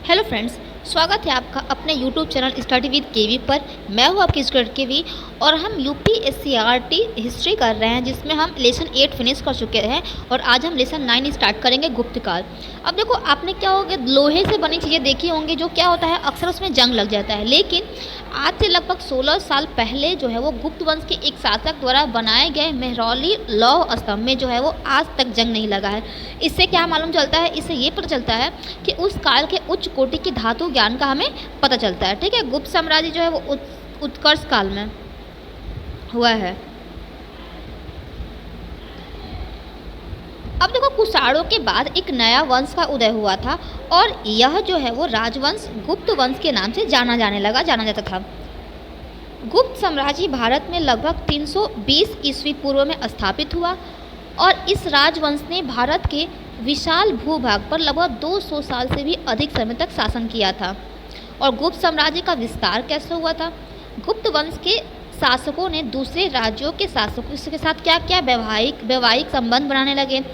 Hello friends, स्वागत है आपका अपने यूट्यूब चैनल स्टडी विद केवी पर। मैं हूँ आपकी स्टूडेंट केवी और हम यूपीएससीआरटी हिस्ट्री कर रहे हैं, जिसमें हम लेसन 8 फिनिश कर चुके हैं और आज हम लेसन 9 स्टार्ट करेंगे, गुप्त काल। अब देखो, आपने क्या होगा, लोहे से बनी चीज़ें देखी होंगी, जो क्या होता है अक्सर उसमें जंग लग जाता है। लेकिन आज से लगभग 16 साल पहले जो है वो गुप्त वंश के एक शासक द्वारा बनाए गए मेहरौली लौह स्तंभ में जो है वो आज तक जंग नहीं लगा है। इससे क्या मालूम चलता है, इससे ये पता चलता है कि उस काल के उच्च कोटि की धातु ज्ञान का हमें पता चलता है। ठीक है, गुप्त साम्राज्य जो है वो उत्कर्ष काल में हुआ है। अब देखो, कुषाणों के बाद एक नया वंश का उदय हुआ था और यह जो है वो राजवंश गुप्त वंश के नाम से जाना जाता था। गुप्त साम्राज्य भारत में लगभग 320 ईस्वी पूर्व में स्थापित हुआ और इस राजवंश ने भारत के विशाल भूभाग पर लगभग 200 साल से भी अधिक समय तक शासन किया था। और गुप्त साम्राज्य का विस्तार कैसे हुआ था? गुप्त वंश के शासकों ने दूसरे राज्यों के शासकों के साथ क्या क्या वैवाहिक संबंध बनाने लगे।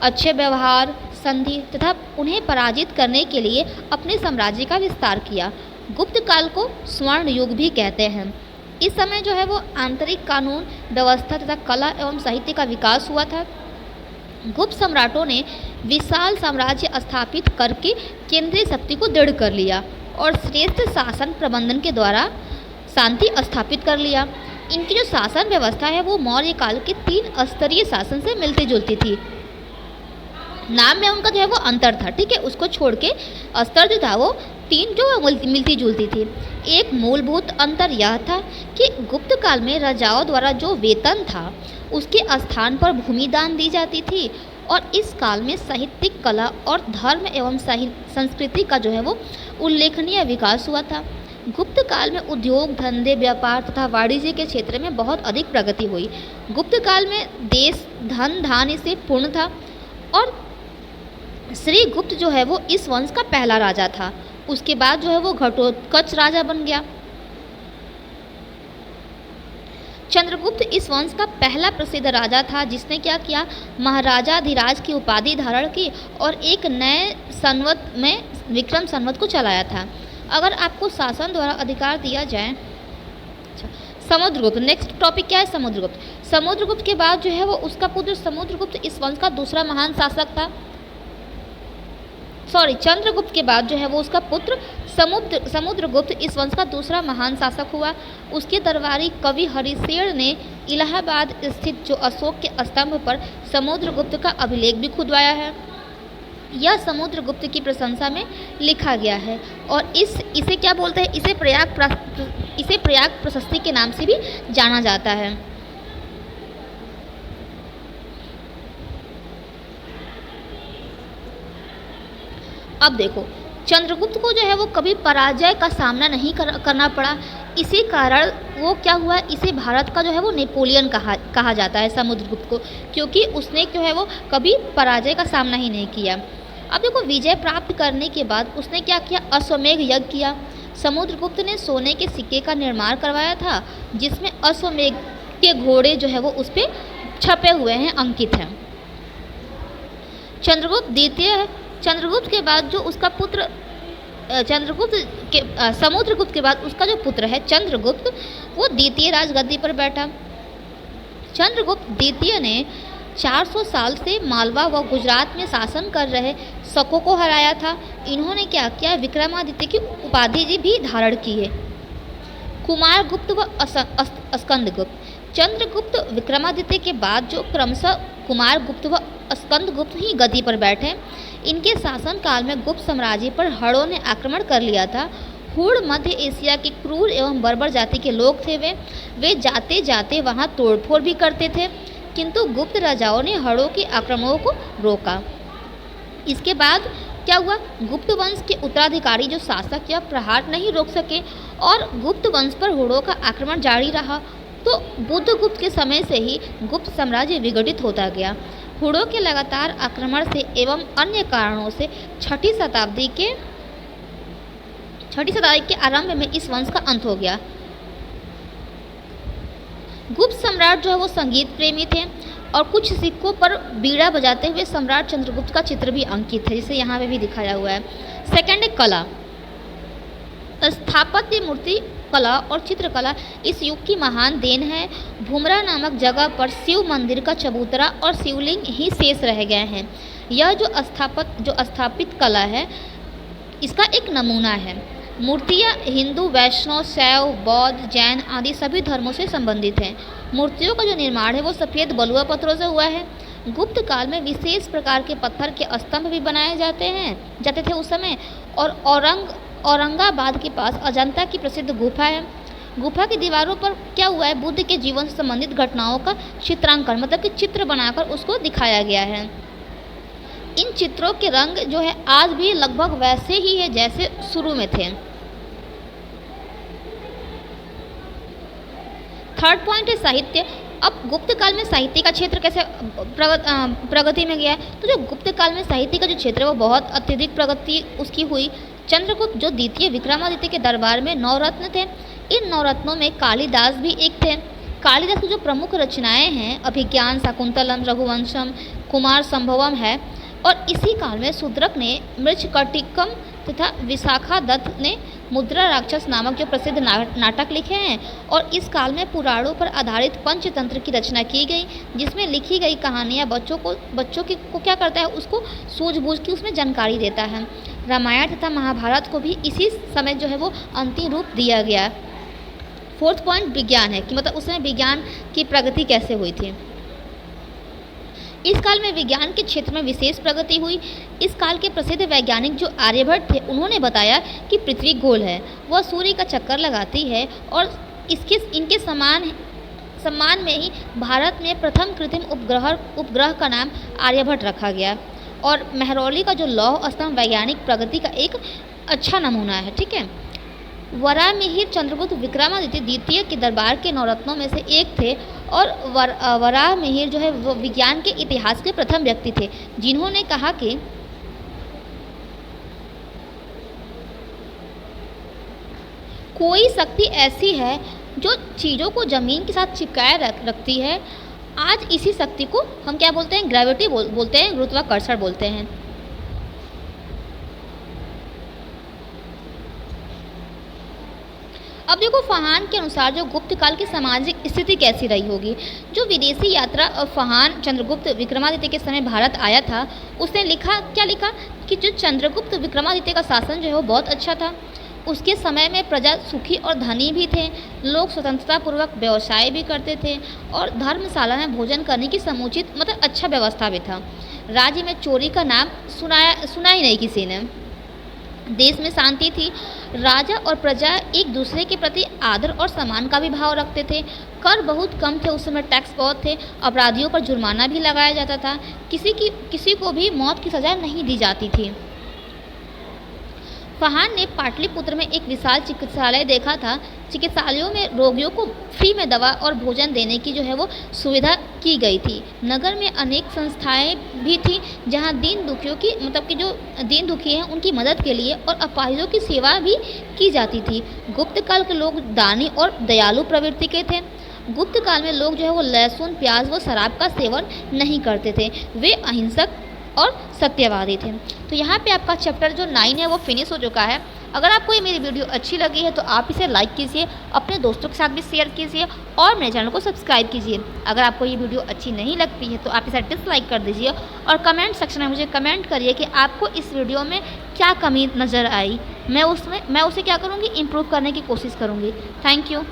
अच्छे व्यवहार, संधि तथा उन्हें पराजित करने के लिए अपने साम्राज्य का विस्तार किया। गुप्त काल को स्वर्ण युग भी कहते हैं। इस समय जो है वो आंतरिक कानून व्यवस्था तथा कला एवं साहित्य का विकास हुआ था। गुप्त सम्राटों ने विशाल साम्राज्य स्थापित करके केंद्रीय शक्ति को दृढ़ कर लिया और श्रेष्ठ शासन प्रबंधन के द्वारा शांति स्थापित कर लिया। इनकी जो शासन व्यवस्था है वो मौर्य काल के 3 स्तरीय शासन से मिलती जुलती थी। नाम में उनका जो है वो अंतर था, ठीक है, उसको छोड़ के स्तर जो था वो 3 जो मिलती जुलती थी। एक मूलभूत अंतर यह था कि गुप्त काल में राजाओं द्वारा जो वेतन था उसके स्थान पर भूमि दान दी जाती थी और इस काल में साहित्यिक कला और धर्म एवं संस्कृति का जो है वो उल्लेखनीय विकास हुआ था। गुप्त काल में उद्योग धंधे, व्यापार तथा वाणिज्य के क्षेत्र में बहुत अधिक प्रगति हुई। गुप्त काल में देश धन धान्य से पूर्ण था और श्री गुप्त जो है वो इस वंश का पहला राजा था। उसके बाद जो है वो घटोत्कच राजा बन गया। चंद्रगुप्त इस वंश का पहला प्रसिद्ध राजा था, जिसने क्या किया, महाराजाधिराज की उपाधि धारण की और एक नए संवत में विक्रम संवत को चलाया था। अगर आपको शासन द्वारा अधिकार दिया जाए। समुद्रगुप्त, नेक्स्ट टॉपिक क्या है? समुद्रगुप्त। समुद्रगुप्त के बाद जो है वो उसका पुत्र समुद्रगुप्त इस वंश का दूसरा महान शासक था। चंद्रगुप्त के बाद जो है वो उसका पुत्र समुद्रगुप्त इस वंश का दूसरा महान शासक हुआ। उसके दरबारी कवि हरिशेन ने इलाहाबाद स्थित जो अशोक के स्तंभ पर समुद्रगुप्त का अभिलेख भी खुदवाया है। यह समुद्रगुप्त की प्रशंसा में लिखा गया है और इसे क्या बोलते हैं, इसे प्रयाग प्रशस्ति के नाम से भी जाना जाता है। अब देखो, चंद्रगुप्त को जो है वो कभी पराजय का सामना नहीं करना पड़ा। इसी कारण वो क्या हुआ, इसे भारत का जो है वो नेपोलियन कहा जाता है समुद्रगुप्त को, क्योंकि उसने जो है वो कभी पराजय का सामना ही नहीं किया। अब देखो, विजय प्राप्त करने के बाद उसने क्या किया, अश्वमेध यज्ञ किया। समुद्रगुप्त ने सोने के सिक्के का निर्माण करवाया था, जिसमें अश्वमेध के घोड़े जो है वो उस पर छपे हुए हैं, अंकित हैं। चंद्रगुप्त के बाद जो उसका पुत्र समुद्रगुप्त के बाद उसका जो पुत्र है चंद्रगुप्त, वो द्वितीय राजगद्दी पर बैठा। चंद्रगुप्त द्वितीय ने 400 साल से मालवा व गुजरात में शासन कर रहे शकों को हराया था। इन्होंने क्या किया, विक्रमादित्य की उपाधि भी धारण की है। कुमारगुप्त व स्कंदगुप्त। चंद्रगुप्त विक्रमादित्य के बाद जो क्रमशः कुमारगुप्त व स्कंदगुप्त ही गद्दी पर बैठे। इनके शासन काल में गुप्त साम्राज्य पर हड़ों ने आक्रमण कर लिया था। हुड़ मध्य एशिया के क्रूर एवं बर्बर जाति के लोग थे। वे जाते जाते वहां तोड़फोड़ भी करते थे, किंतु गुप्त राजाओं ने हड़ों के आक्रमणों को रोका। इसके बाद क्या हुआ, गुप्त वंश के उत्तराधिकारी जो शासक या प्रहार नहीं रोक सके और गुप्त वंश पर हुड़ों का आक्रमण जारी रहा। तो बुद्धगुप्त के समय से ही गुप्त साम्राज्य विघटित होता गया। हुड़ों के लगातार आक्रमण से एवं अन्य कारणों से छठी शताब्दी के आरंभ में इस वंश का अंत हो गया। गुप्त सम्राट जो है वो संगीत प्रेमी थे और कुछ सिक्कों पर बीड़ा बजाते हुए सम्राट चंद्रगुप्त का चित्र भी अंकित है, जिसे यहाँ पे भी दिखाया हुआ है। सेकंड है कला। स्थापत्य मूर्ति कला और चित्रकला इस युग की महान देन है। भुमरा नामक जगह पर शिव मंदिर का चबूतरा और शिवलिंग ही शेष रह गए हैं। यह जो स्थापित कला है, इसका एक नमूना है। मूर्तियाँ हिंदू, वैष्णव, शैव, बौद्ध, जैन आदि सभी धर्मों से संबंधित हैं। मूर्तियों का जो निर्माण है वो सफ़ेद बलुआ पत्थरों से हुआ है। गुप्त काल में विशेष प्रकार के पत्थर के स्तंभ भी बनाए जाते थे उस समय। और औरंगाबाद के पास अजंता की प्रसिद्ध गुफा है। गुफा की दीवारों पर क्या हुआ है, बुद्ध के जीवन से संबंधित घटनाओं का चित्रांकन, मतलब कि चित्र बनाकर उसको दिखाया गया है। इन चित्रों के रंग जो है आज भी लगभग वैसे ही है जैसे शुरू में थे। थर्ड पॉइंट है साहित्य। अब गुप्त काल में साहित्य का क्षेत्र कैसे प्रगति में गया है, तो जो गुप्त काल में साहित्य का जो क्षेत्र है वो बहुत अत्यधिक प्रगति उसकी हुई। चंद्रगुप्त जो द्वितीय विक्रमादित्य के दरबार में 9 रत्न थे। इन 9 रत्नों में कालिदास भी एक थे। कालिदास की जो प्रमुख रचनाएं हैं अभिज्ञान, शाकुंतलम, रघुवंशम, कुमार संभवम है। और इसी काल में शूद्रक ने मृच्छकटिकम तथा विशाखा दत्त ने मुद्रा राक्षस नामक जो प्रसिद्ध नाटक लिखे हैं। और इस काल में पुराणों पर आधारित पंचतंत्र की रचना की गई, जिसमें लिखी गई कहानियाँ बच्चों को क्या करता है, उसको सूझबूझ की उसमें जानकारी देता है। रामायण तथा महाभारत को भी इसी समय जो है वो अंतिम रूप दिया गया। फोर्थ पॉइंट विज्ञान है कि मतलब उसमें विज्ञान की प्रगति कैसे हुई थी। इस काल में विज्ञान के क्षेत्र में विशेष प्रगति हुई। इस काल के प्रसिद्ध वैज्ञानिक जो आर्यभट्ट थे, उन्होंने बताया कि पृथ्वी गोल है, वह सूर्य का चक्कर लगाती है। और इनके सम्मान में ही भारत में प्रथम कृत्रिम उपग्रह का नाम आर्यभट्ट रखा गया। और मेहरौली का जो लौह स्तंभ वैज्ञानिक प्रगति का एक अच्छा नमूना है। ठीक है। वराहमिहिर चंद्रगुप्त विक्रमादित्य द्वितीय के दरबार के 9 रत्नों में से एक थे। और वराहमिहिर जो है वो विज्ञान के इतिहास के प्रथम व्यक्ति थे, जिन्होंने कहा कि कोई शक्ति ऐसी है जो चीज़ों को ज़मीन के साथ चिपकाए रखती है। आज इसी शक्ति को हम क्या बोलते हैं, ग्रेविटी बोलते हैं, गुरुत्वाकर्षण बोलते हैं। अब देखो फहान के अनुसार जो गुप्त काल की सामाजिक स्थिति कैसी रही होगी। जो विदेशी यात्रा फहान चंद्रगुप्त विक्रमादित्य के समय भारत आया था, उसने लिखा कि जो चंद्रगुप्त विक्रमादित्य का शासन जो है वो बहुत अच्छा था। उसके समय में प्रजा सुखी और धनी भी थे। लोग स्वतंत्रता पूर्वक व्यवसाय भी करते थे और धर्मशाला में भोजन करने की समुचित मतलब अच्छा व्यवस्था भी था। राज्य में चोरी का नाम सुना ही नहीं किसी ने। देश में शांति थी। राजा और प्रजा एक दूसरे के प्रति आदर और सम्मान का भी भाव रखते थे। कर बहुत कम थे, उस समय टैक्स बहुत थे। अपराधियों पर जुर्माना भी लगाया जाता था। किसी को भी मौत की सज़ा नहीं दी जाती थी। फहान ने पाटलिपुत्र में एक विशाल चिकित्सालय देखा था। चिकित्सालयों में रोगियों को फ्री में दवा और भोजन देने की जो है वो सुविधा की गई थी। नगर में अनेक संस्थाएं भी थी जहां दीन दुखी हैं उनकी मदद के लिए और अपाहिजों की सेवा भी की जाती थी। गुप्त काल के लोग दानी और दयालु प्रवृत्ति के थे। गुप्त काल में लोग जो है वो लहसुन, प्याज व शराब का सेवन नहीं करते थे। वे अहिंसक और सत्यवादी थे। तो यहाँ पे आपका चैप्टर जो 9 है वो फिनिश हो चुका है। अगर आपको ये मेरी वीडियो अच्छी लगी है तो आप इसे लाइक कीजिए, अपने दोस्तों के साथ भी शेयर कीजिए और मेरे चैनल को सब्सक्राइब कीजिए। अगर आपको ये वीडियो अच्छी नहीं लगती है तो आप इसे डिसलाइक कर दीजिए और कमेंट सेक्शन में मुझे कमेंट करिए कि आपको इस वीडियो में क्या कमी नज़र आई। मैं उसे क्या करूँगी, इम्प्रूव करने की कोशिश करूँगी। Thank you.